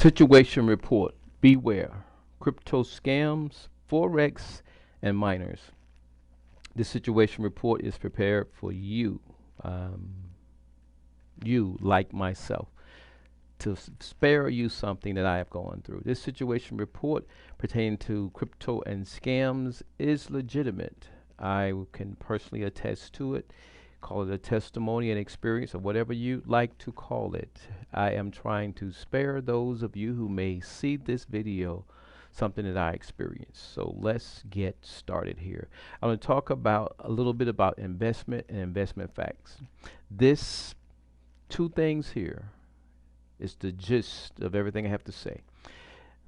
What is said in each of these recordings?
Situation report. Beware. Crypto scams, Forex, and miners. This situation report is prepared for you, um, you like myself, to spare you something that I have gone through. This situation report pertaining to crypto and scams is legitimate. I can personally attest to it. Call it a testimony and experience, or whatever you like to call it. I am trying to spare those of you who may see this video something that I experienced. So let's get started here. I'm going to talk about a little bit about investment and investment facts. This two things here is the gist of everything I have to say.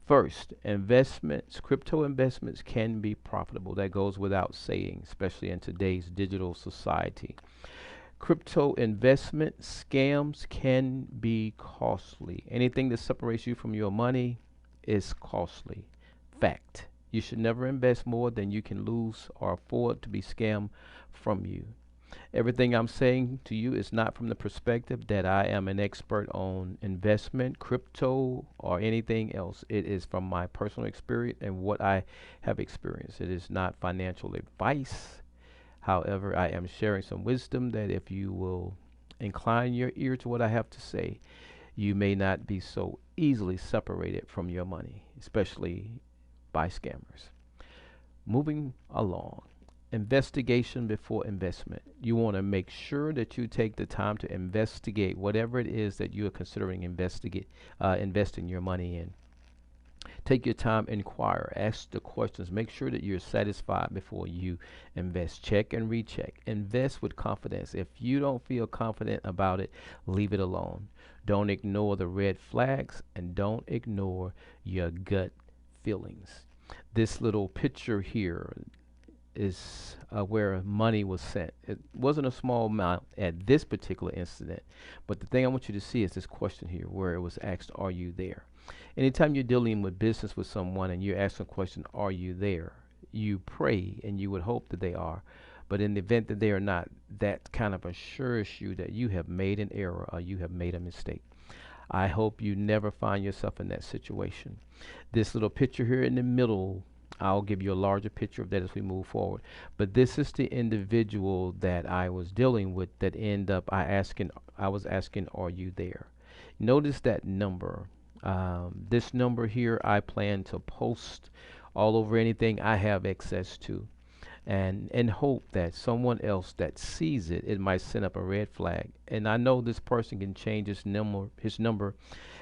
First, investments, crypto investments can be profitable. That goes without saying, especially in today's digital society. Crypto investment scams can be costly. Anything that separates you from your money is costly. Fact. You should never invest more than you can lose or afford to be scammed from you. Everything I'm saying to you is not from the perspective that I am an expert on investment, crypto, or anything else. It is from my personal experience and what I have experienced. It is not financial advice. However, I am sharing some wisdom that if you will incline your ear to what I have to say, you may not be so easily separated from your money, especially by scammers. Moving along. Investigation before investment. You want to make sure that you take the time to investigate whatever it is that you are considering investing your money in. Take your time, inquire, ask the questions, make sure that you're satisfied before you invest. Check and recheck. Invest with confidence. If you don't feel confident about it, leave it alone. Don't ignore the red flags and don't ignore your gut feelings. This little picture here is where money was sent. It wasn't a small amount at this particular incident, but the thing I want you to see is this question here where it was asked, are you there? Anytime you're dealing with business with someone and you're asking a question, are you there? You pray and you would hope that they are. But in the event that they are not, that kind of assures you that you have made an error or you have made a mistake. I hope you never find yourself in that situation. This little picture here in the middle, I'll give you a larger picture of that as we move forward. But this is the individual that I was dealing with that end up I was asking, are you there? Notice that number. This number here I plan to post all over anything I have access to, and hope that someone else that sees it, it might send up a red flag. And I know this person can change his number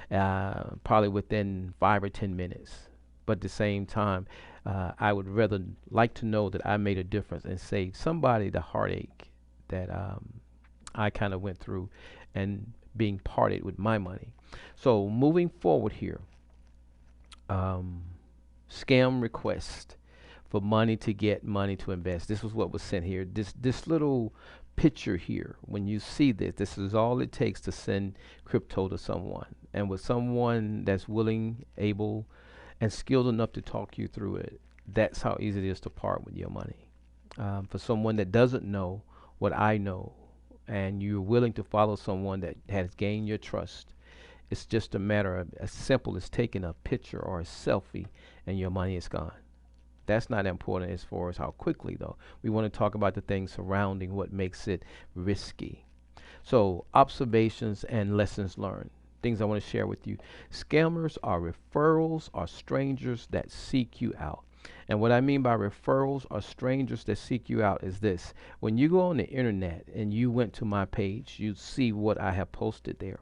probably within 5 or 10 minutes. But at the same time, I would rather like to know that I made a difference and save somebody the heartache that I kind of went through and being parted with my money. So moving forward here, um, scam request for money to get money to invest. This was what was sent here. This little picture here, when you see this, this is all it takes to send crypto to someone. And with someone that's willing, able, and skilled enough to talk you through it, that's how easy it is to part with your money. For someone that doesn't know what I know, and you're willing to follow someone that has gained your trust, it's just a matter of as simple as taking a picture or a selfie and your money is gone. That's not important as far as how quickly, though. We want to talk about the things surrounding what makes it risky. So, observations and lessons learned. Things I want to share with you. Scammers are referrals or strangers that seek you out. And what I mean by referrals or strangers that seek you out is this. When you go on the internet and you went to my page, you see what I have posted there.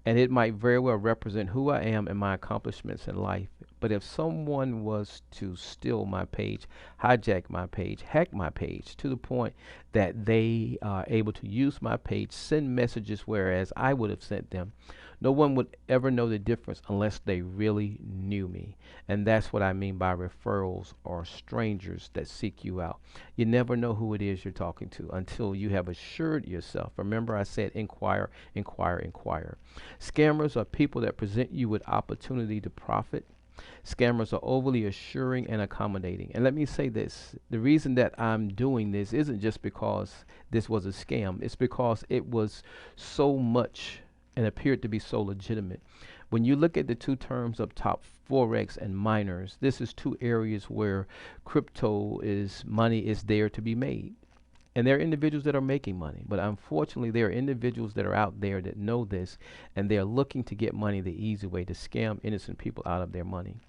And it might very well represent who I am and my accomplishments in life. But if someone was to steal my page, hijack my page, hack my page to the point that they are able to use my page, send messages whereas I would have sent them, no one would ever know the difference unless they really knew me. And that's what I mean by referrals or strangers that seek you out. You never know who it is you're talking to until you have assured yourself. Remember, I said inquire, inquire, inquire. Scammers are people that present you with opportunity to profit. Scammers are overly assuring and accommodating. And let me say this, the reason that I'm doing this isn't just because this was a scam. It's because it was so much and appeared to be so legitimate. When you look at the two terms up top, Forex and miners, this is two areas where crypto is money is there to be made. And there are individuals that are making money, but unfortunately, there are individuals that are out there that know this, and they're looking to get money the easy way to scam innocent people out of their money.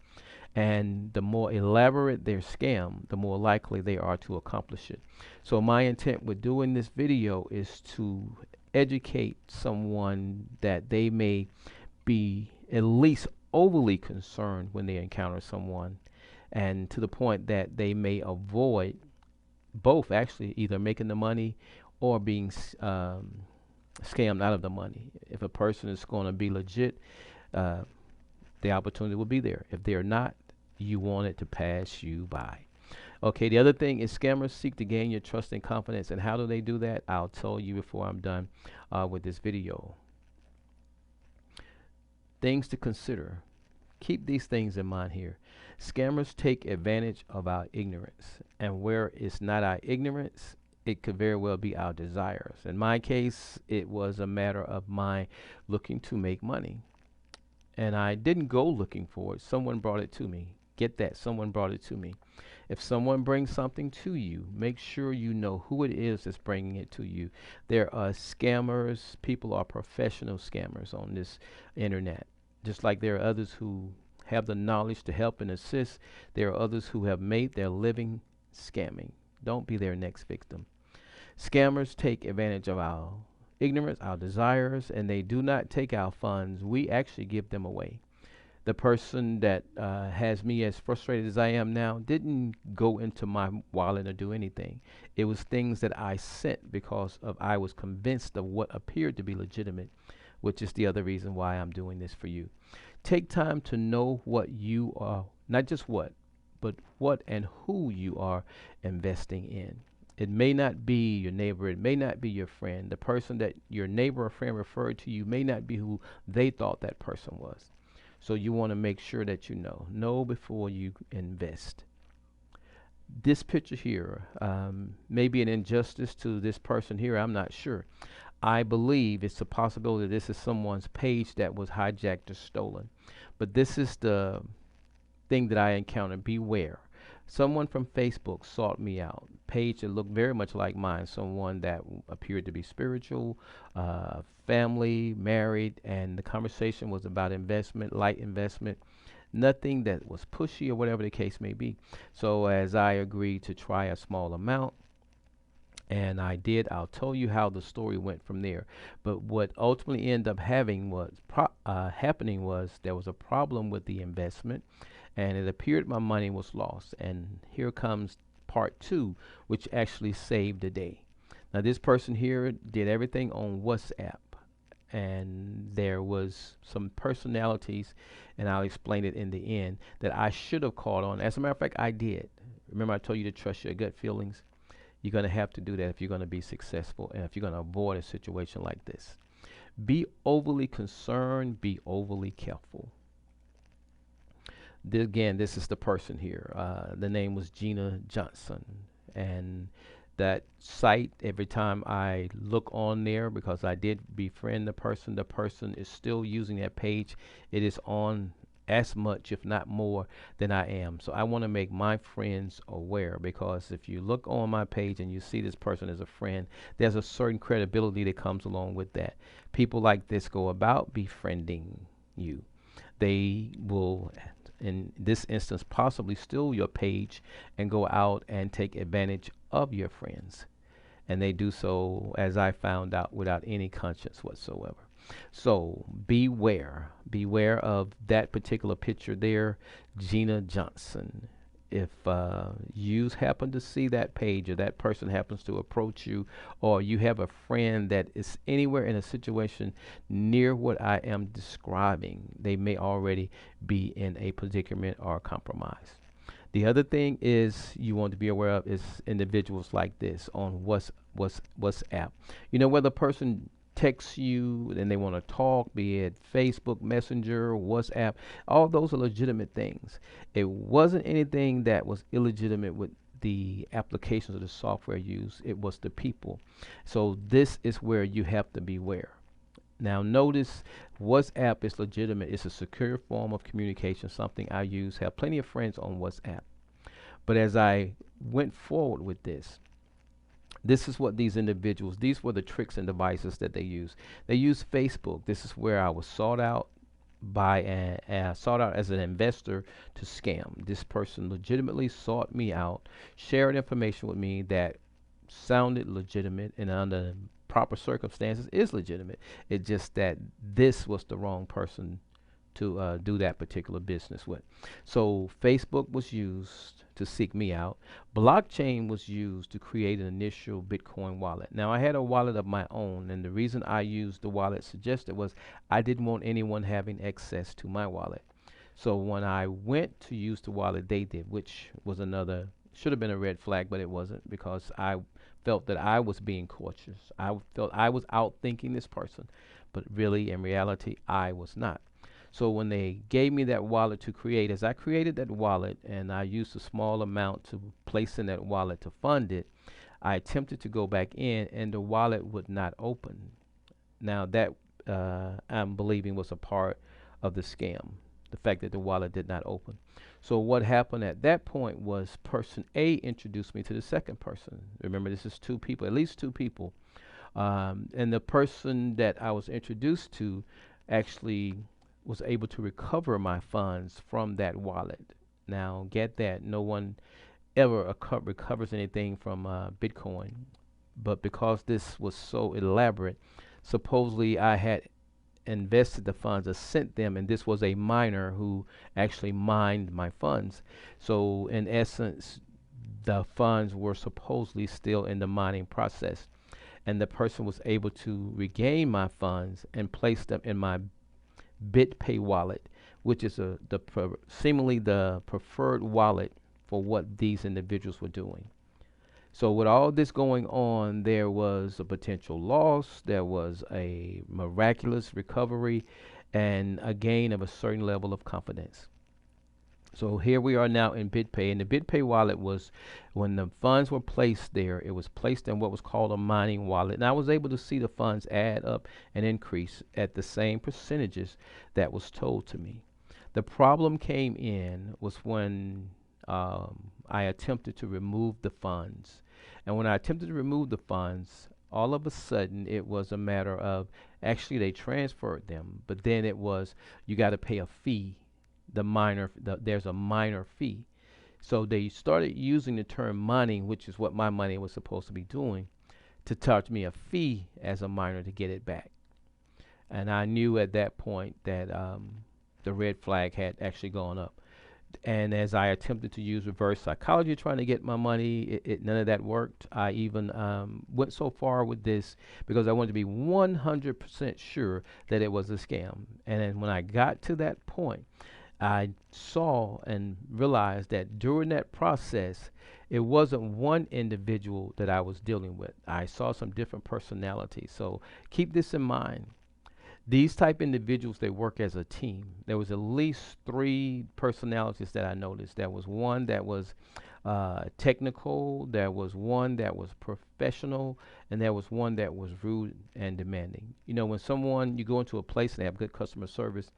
And the more elaborate their scam, the more likely they are to accomplish it. So my intent with doing this video is to educate someone that they may be at least overly concerned when they encounter someone, and to the point that they may avoid both, actually either making the money or being scammed out of the money. If a person is going to be legit, uh, the opportunity will be there. If they're not, you want it to pass you by. Okay, the other thing is scammers seek to gain your trust and confidence. And how do they do that? I'll tell you before I'm done with this video. Things to consider. Keep these things in mind here. Scammers take advantage of our ignorance. And where it's not our ignorance, it could very well be our desires. In my case, it was a matter of my looking to make money. And I didn't go looking for it. Someone brought it to me. Get that, someone brought it to me. If someone brings something to you, make sure you know who it is that's bringing it to you. There are scammers. People are professional scammers on this internet. Just like there are others who have the knowledge to help and assist, there are others who have made their living scamming. Don't be their next victim. Scammers take advantage of our ignorance, our desires, and they do not take our funds. We actually give them away. The person that has me as frustrated as I am now didn't go into my wallet or do anything. It was things that I sent because of I was convinced of what appeared to be legitimate, which is the other reason why I'm doing this for you. Take time to know what you are, not just what, but what and who you are investing in. It may not be your neighbor. It may not be your friend. The person that your neighbor or friend referred to you may not be who they thought that person was. So you want to make sure that you know before you invest. This picture here may be an injustice to this person here. I'm not sure. I believe it's a possibility this is someone's page that was hijacked or stolen. But this is the thing that I encountered. Beware. Someone from Facebook sought me out. Page that looked very much like mine. Someone that appeared to be spiritual, family, married, and the conversation was about investment, light investment. Nothing that was pushy or whatever the case may be. So as I agreed to try a small amount, and I did, I'll tell you how the story went from there. But what ultimately ended up happening was there was a problem with the investment, and it appeared my money was lost. And here comes part two, which actually saved the day. Now this person here did everything on WhatsApp, and there was some personalities, and I'll explain it in the end, that I should have called on. As a matter of fact, I did. Remember I told you to trust your gut feelings? You're going to have to do that if you're going to be successful and if you're going to avoid a situation like this. Be overly concerned, be overly careful. Again, this is the person here. The name was Gina Johnson. And that site, every time I look on there, because I did befriend the person is still using that page. It is on as much, if not more, than I am. So I want to make my friends aware, because if you look on my page and you see this person as a friend, there's a certain credibility that comes along with that. People like this go about befriending you. They will, in this instance, possibly steal your page and go out and take advantage of your friends. And they do so, as I found out, without any conscience whatsoever. So beware of that particular picture there, Gina Johnson. If you happen to see that page, or that person happens to approach you, or you have a friend that is anywhere in a situation near what I am describing, they may already be in a predicament or compromise. The other thing is you want to be aware of is individuals like this on WhatsApp. You know, whether a person text you and they want to talk, be it Facebook Messenger, WhatsApp, all those are legitimate things. It wasn't anything that was illegitimate with the applications of the software used. It was the people. So this is where you have to beware. Now, notice WhatsApp is legitimate. It's a secure form of communication, something I use, have plenty of friends on WhatsApp. But as I went forward with this is what these individuals, these were the tricks and devices that they use. They use Facebook. This is where I was sought out sought out as an investor to scam. This person legitimately sought me out, shared information with me that sounded legitimate and under proper circumstances is legitimate. It's just that this was the wrong person to do that particular business with. So Facebook was used to seek me out. Blockchain was used to create an initial Bitcoin wallet. Now I had a wallet of my own, and the reason I used the wallet suggested was I didn't want anyone having access to my wallet. So when I went to use the wallet, they did, which was another should have been a red flag, but it wasn't because I felt that I was being cautious. I felt I was outthinking this person, but really in reality I was not. So when they gave me that wallet to create, as I created that wallet and I used a small amount to place in that wallet to fund it, I attempted to go back in and the wallet would not open. Now that I'm believing was a part of the scam, the fact that the wallet did not open. So what happened at that point was person A introduced me to the second person. Remember, this is two people, at least two people. And the person that I was introduced to actually was able to recover my funds from that wallet. Now, get that, no one ever recovers anything from Bitcoin, but because this was so elaborate, supposedly I had invested the funds or sent them, and this was a miner who actually mined my funds. So, in essence, the funds were supposedly still in the mining process, and the person was able to regain my funds and place them in my BitPay wallet, which is seemingly the preferred wallet for what these individuals were doing. So with all this going on, there was a potential loss, there was a miraculous recovery, and a gain of a certain level of confidence. So here we are now in BitPay, and the BitPay wallet was, when the funds were placed there, it was placed in what was called a mining wallet, and I was able to see the funds add up and increase at the same percentages that was told to me. The problem came in was when I attempted to remove the funds, and when I attempted to remove the funds, all of a sudden it was a matter of actually they transferred them, but then it was you got to pay a fee, there's a minor fee. So they started using the term mining, which is what my money was supposed to be doing, to charge me a fee as a miner to get it back. And I knew at that point that the red flag had actually gone up. And as I attempted to use reverse psychology trying to get my money, none of that worked. I even went so far with this because I wanted to be 100% sure that it was a scam. And then when I got to that point, I saw and realized that during that process, it wasn't one individual that I was dealing with. I saw some different personalities. So keep this in mind. These type individuals, they work as a team. There was at least three personalities that I noticed. There was one that was technical, there was one that was professional, and there was one that was rude and demanding. You know, when someone, you go into a place and they have good customer service,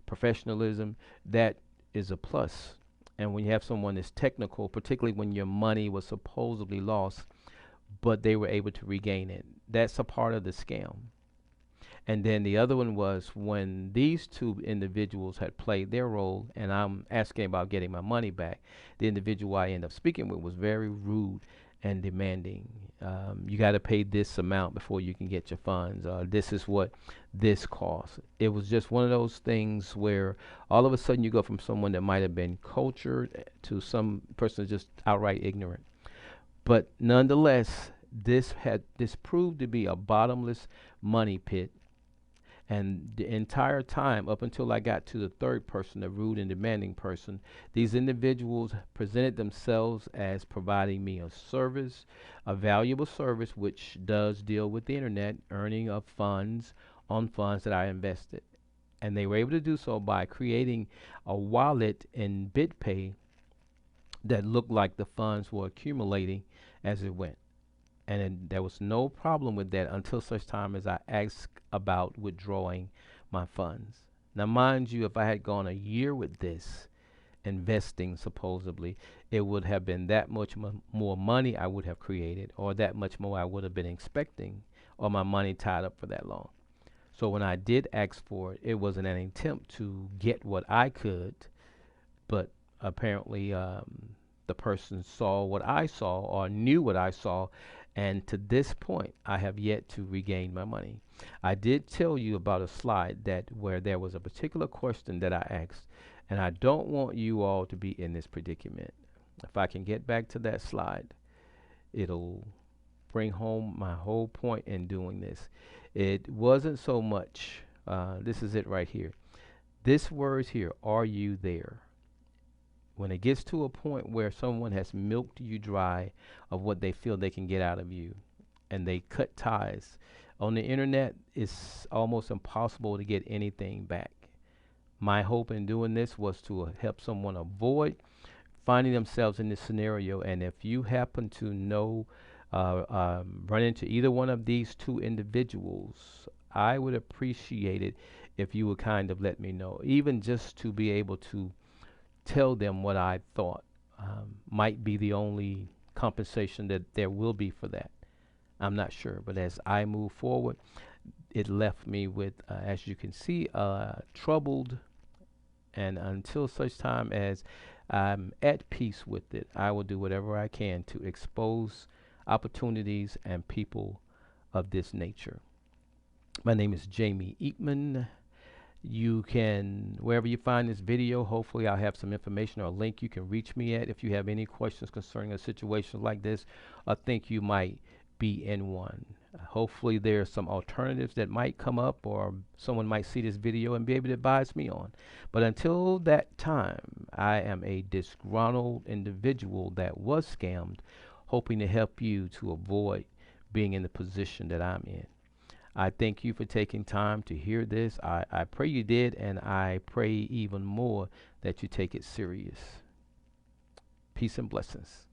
professionalism, that is a plus. And when you have someone that's technical, particularly when your money was supposedly lost, but they were able to regain it, that's a part of the scam. And then the other one was when these two individuals had played their role, and I'm asking about getting my money back. The individual I ended up speaking with was very rude and demanding. You got to pay this amount before you can get your funds. This is what this costs. It was just one of those things where all of a sudden you go from someone that might have been cultured to some person just outright ignorant. But nonetheless, this proved to be a bottomless money pit, and the entire time, up until I got to the third person, the rude and demanding person, these individuals presented themselves as providing me a service, a valuable service, which does deal with the internet, earning of funds on funds that I invested. And they were able to do so by creating a wallet in BitPay that looked like the funds were accumulating as it went. there was no problem with that until such time as I asked about withdrawing my funds. Now, mind you, if I had gone a year with this investing, supposedly, it would have been that much more money I would have created, or that much more I would have been expecting, or my money tied up for that long. So when I did ask for it, it wasn't an attempt to get what I could, but apparently the person saw what I saw or knew what I saw, and to this point, I have yet to regain my money. I did tell you about a slide that where there was a particular question that I asked, and I don't want you all to be in this predicament. If I can get back to that slide, it'll bring home my whole point in doing this. It wasn't so much, this is it right here. This words here, are you there? When it gets to a point where someone has milked you dry of what they feel they can get out of you, and they cut ties, on the internet, it's almost impossible to get anything back. My hope in doing this was to help someone avoid finding themselves in this scenario. And if you happen to know, run into either one of these two individuals, I would appreciate it if you would kind of let me know, even just to be able to tell them what I thought might be the only compensation that there will be for that. I'm not sure, but as I move forward, it left me with, as you can see, troubled. And until such time as I'm at peace with it, I will do whatever I can to expose opportunities and people of this nature. My name is Jamie Eatman. You can, wherever you find this video, hopefully I'll have some information or a link you can reach me at if you have any questions concerning a situation like this or think you might be in one. Hopefully there are some alternatives that might come up, or someone might see this video and be able to advise me on. But until that time, I am a disgruntled individual that was scammed, hoping to help you to avoid being in the position that I'm in. I thank you for taking time to hear this. I pray you did, and I pray even more that you take it serious. Peace and blessings.